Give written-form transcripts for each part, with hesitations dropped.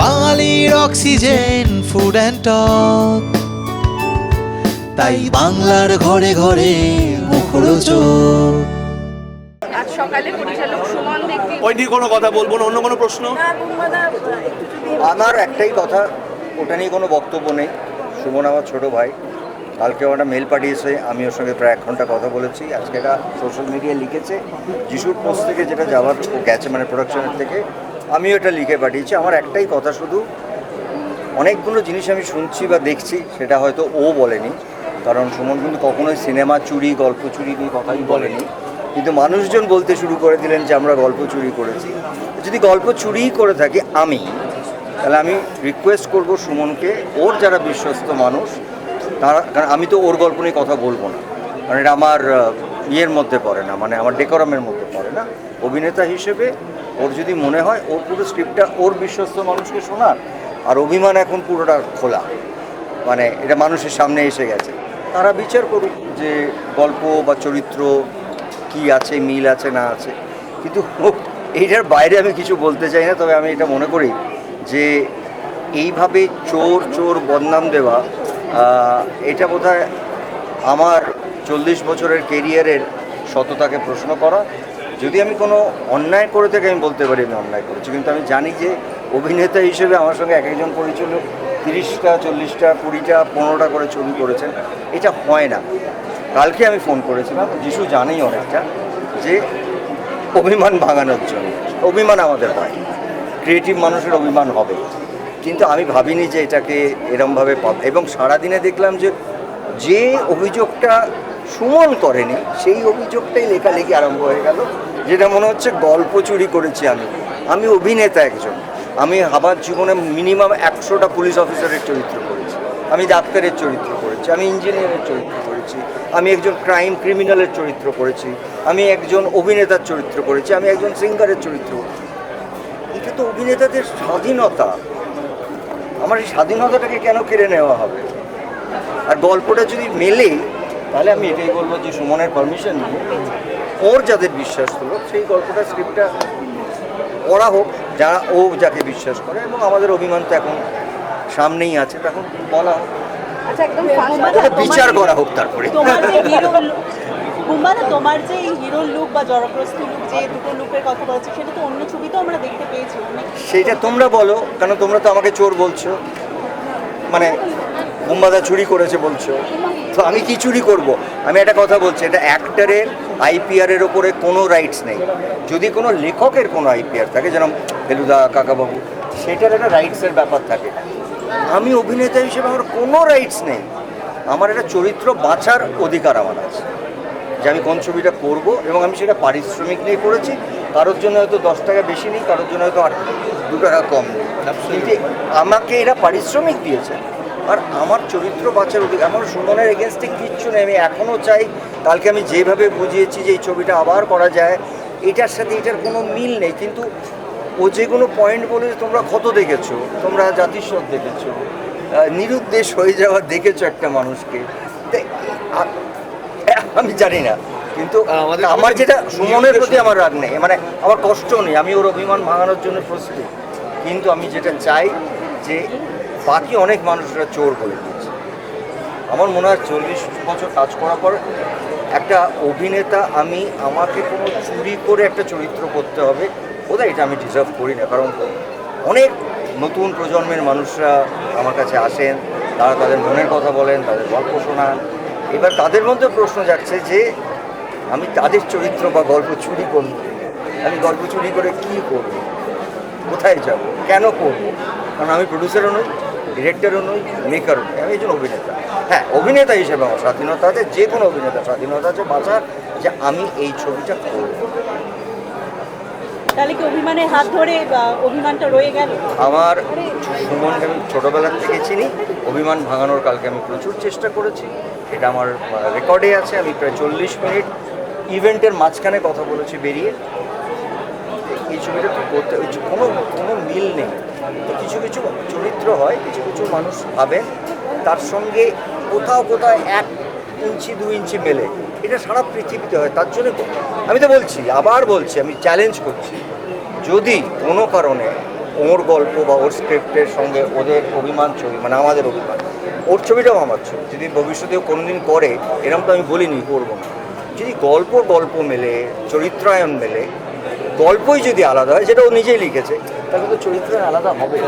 বাঙালির oxygen food and talk, তাই বাংলার ঘরে ঘরে মুখরোচক। আজ সকালে পরিচালক সুমন দেখতে ওই নিয়ে কোনো কথা বলবো না। অন্য কোনো প্রশ্ন? আমার একটাই কথা, ওটা নিয়ে কোনো বক্তব্য নেই। সুমন আমার ছোট ভাই, কালকে একটা মেল পাঠিয়েছে, আমি ওর সঙ্গে প্রায় 1 ঘন্টা কথা বলেছি। আজকে এটা সোশ্যাল মিডিয়ায় লিখেছে, যিশুর পোস্ট থেকে যেটা যাওয়ার গেছে, মানে প্রোডাকশনের থেকে, আমিও এটা লিখে পাঠিয়েছি। আমার একটাই কথা, শুধু অনেকগুলো জিনিস আমি শুনছি বা দেখছি, সেটা হয়তো ও বলেনি, কারণ সুমন কিন্তু কখনোই সিনেমা চুরি, গল্প চুরি নিয়ে কথাই বলেনি। কিন্তু মানুষজন বলতে শুরু করে দিলেন যে আমরা গল্প চুরি করেছি। যদি গল্প চুরিই করে থাকি আমি, তাহলে আমি রিকোয়েস্ট করব সুমনকে, ওর যারা বিশ্বস্ত মানুষ তারা, কারণ আমি তো ওর গল্প নিয়ে কথা বলবো না, কারণ এটা আমার ইয়ের মধ্যে পড়ে না, মানে আমার ডেকোরামের মধ্যে পড়ে না। অভিনেতা হিসেবে ওর যদি মনে হয় ওর পুরো স্ক্রিপ্টটা ওর বিশ্বস্ত মানুষকে শোনার, আর অভিমান এখন পুরোটা খোলা, মানে এটা মানুষের সামনে এসে গেছে, তারা বিচার করুক যে গল্প বা চরিত্র কি আছে, মিল আছে না আছে। কিন্তু এইটার বাইরে আমি কিছু বলতে চাই না। তবে আমি এটা মনে করি যে এইভাবে চোর চোর বদনাম দেওয়া, এটা বোধহয় আমার 40 বছরের কেরিয়ারের সততাকে প্রশ্ন করা। যদি আমি কোনো অন্যায় করে থাকি, আমি বলতে পারি আমি অন্যায় করেছি, কিন্তু আমি জানি যে অভিনেতা হিসেবে আমার সঙ্গে এক একজন পরিচালক 30টা 40টা 20টা 15টা করে ছবি করেছেন, এটা হয় না। কালকে আমি ফোন করেছিলাম, যিশু জানেই অনেকটা, যে অভিমান ভাঙানোর জন্য। অভিমান আমাদের হয়, ক্রিয়েটিভ মানুষের অভিমান হবে, কিন্তু আমি ভাবিনি যে এটাকে এরমভাবে পাব। এবং সারাদিনে দেখলাম যে যে অভিযোগটা সুমন করেনি, সেই অভিযোগটাই লেখালেখি আরম্ভ হয়ে গেল, যেটা মনে হচ্ছে গল্প চুরি করেছি আমি অভিনেতা একজন। আমি আমার জীবনে মিনিমাম 100টা পুলিশ অফিসারের চরিত্র করেছি, আমি ডাক্তারের চরিত্র করেছি, আমি ইঞ্জিনিয়ারের চরিত্র করেছি, আমি একজন ক্রিমিনালের চরিত্র করেছি, আমি একজন অভিনেতার চরিত্র করেছি, আমি একজন সিঙ্গারের চরিত্র। এটা তো অভিনেতাদের স্বাধীনতা, আমার এই স্বাধীনতাটাকে কেন কেড়ে নেওয়া হবে? আর গল্পটা যদি মেলে, তাহলে আমি এটাই বলবো যে সুমনের পারমিশন নিয়ে ওর যাদের বিশ্বাস হলো সেই গল্পটা, স্ক্রিপ্টটা পড়া হোক, যারা ও যাকে বিশ্বাস করে। এবং আমাদের অভিমান তো এখন সামনেই আছে, তখন বলা হোক, আচ্ছা একদম বিচার করা হোক। তারপরে তোমার যে হিরোর লুক বা জড়গ্রস্ত লুক, যে দুটো লুকের কথা বলছো, সেটা তো অন্য ছবিতেও আমরা দেখতে পেয়েছি। সেইটা তোমরা বলো, কারণ তোমরা তো আমাকে চোর বলছো, মানে বুম্বাদা চুরি করেছে বলছো, তো আমি কি চুরি করব? আমি একটা কথা বলছি, এটা অ্যাক্টরের আইপিআরের ওপরে কোনো রাইটস নেই। যদি কোনো লেখকের কোনো আইপিআর থাকে, যেরকম ফেলুদা, কাকাবাবু, সেটার একটা রাইটসের ব্যাপার থাকে। আমি অভিনেতা হিসেবে আমার কোনো রাইটস নেই। আমার একটা চরিত্র বাঁচার অধিকার আমার আছে, যে আমি কোন ছবিটা করব, এবং আমি সেটা পারিশ্রমিক নিয়ে করেছি। কারোর জন্য হয়তো 10 টাকা বেশি নেই, কারোর জন্য হয়তো 2 টাকা কম নেই, কিন্তু আমাকে এরা পারিশ্রমিক দিয়েছে, আর আমার চরিত্র বাঁচার অধিকার। আমার সুমনের এগেনস্টে কিচ্ছু নেই। আমি এখনও চাই, কালকে আমি যেভাবে বুঝিয়েছি যে এই ছবিটা আবার করা যায়, এটার সাথে এটার কোনো মিল নেই। কিন্তু ও যে কোনো পয়েন্ট বলে, তোমরা ক্ষত দেখেছো, তোমরা জাতিস্বর দেখেছো, নিরুদ্দেশ হয়ে যাওয়া দেখেছো একটা মানুষকে, আমি জানি না। কিন্তু আমার যেটা সুমনের প্রতি আমার রাগ নেই, মানে আমার কষ্ট নেই, আমি ওর অভিমান ভাঙানোর জন্য প্রস্তুত। কিন্তু আমি যেটা চাই যে বাকি অনেক মানুষরা চোর বলে দিয়েছে। আমার মনে হয় 40 বছর কাজ করার পর একটা অভিনেতা, আমাকে কোনো চুরি করে একটা চরিত্র করতে হবে, বোধহয় এটা আমি ডিজার্ভ করি না। কারণ অনেক নতুন প্রজন্মের মানুষরা আমার কাছে আসেন, তারা তাদের মনের কথা বলেন, তাদের গল্প শোনান। এবার তাদের মধ্যে প্রশ্ন যাচ্ছে যে আমি তাদের চরিত্র বা গল্প চুরি করব, আমি গল্প চুরি করে কী করব, কোথায় যাব, কেন করব? কারণ আমি প্রডিউসারও নই, ডিরেক্টরও নই, মেকারও নই, আমি একজন অভিনেতা। হ্যাঁ, অভিনেতা হিসেবে আমার স্বাধীনতা আছে, যে কোনো অভিনেতা স্বাধীনতা আছে বাঁচার, যে আমি এই ছবিটা করব। তাহলে কি অভিমানের হাত ধরে অভিমানটা রয়ে গেল? আমার সুমনকে আমি ছোটোবেলার থেকে চিনি, অভিমান ভাঙানোর কালকে আমি প্রচুর চেষ্টা করেছি, এটা আমার রেকর্ডে আছে। আমি প্রায় 40 মিনিট ইভেন্টের মাঝখানে কথা বলেছি বেরিয়ে, এই ছবিটা তো করতে কোনো মিল নেই। তো কিছু কিছু চরিত্র হয়, কিছু কিছু মানুষ ভাবেন তার সঙ্গে কোথাও 1 ইঞ্চি 2 ইঞ্চি মেলে, এটা সারা পৃথিবীতে হয়। তার জন্য আমি তো বলছি, আবার বলছি, আমি চ্যালেঞ্জ করছি, যদি কোনো কারণে ওর গল্প বা ওর স্ক্রিপ্টের সঙ্গে ওদের অভিমান ছবি, মানে আমাদের অভিমান, ওর ছবিটাও আমার ছবি, যদি ভবিষ্যতেও কোনোদিন করে, এরকম তো আমি বলিনি করবো না। যদি গল্প মেলে, চরিত্রায়ন মেলে, গল্পই যদি আলাদা হয়, যেটা ও নিজেই লিখেছে, তাহলে তো চরিত্রায়ন আলাদা হবে।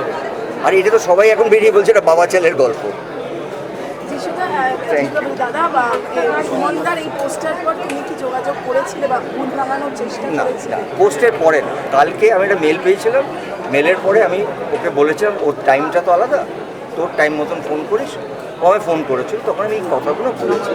আর এটা তো সবাই এখন বেরিয়ে বলছে এটা বাবা ছেলের গল্প। দাদা বা সুমনদার এই পোস্টার পর তুমি কি যোগাযোগ করেছিলে বা ভুল ভাঙানোর চেষ্টা না, করেছিলে? পোস্টের পরে না, কালকে আমি একটা মেল পেয়েছিলাম, মেলের পরে আমি ওকে বলেছিলাম ওর টাইমটা তো আলাদা, তোর টাইম মতন ফোন করিস, ও আমায় ফোন করেছিল, তখন আমি এই কথাগুলো বলেছি।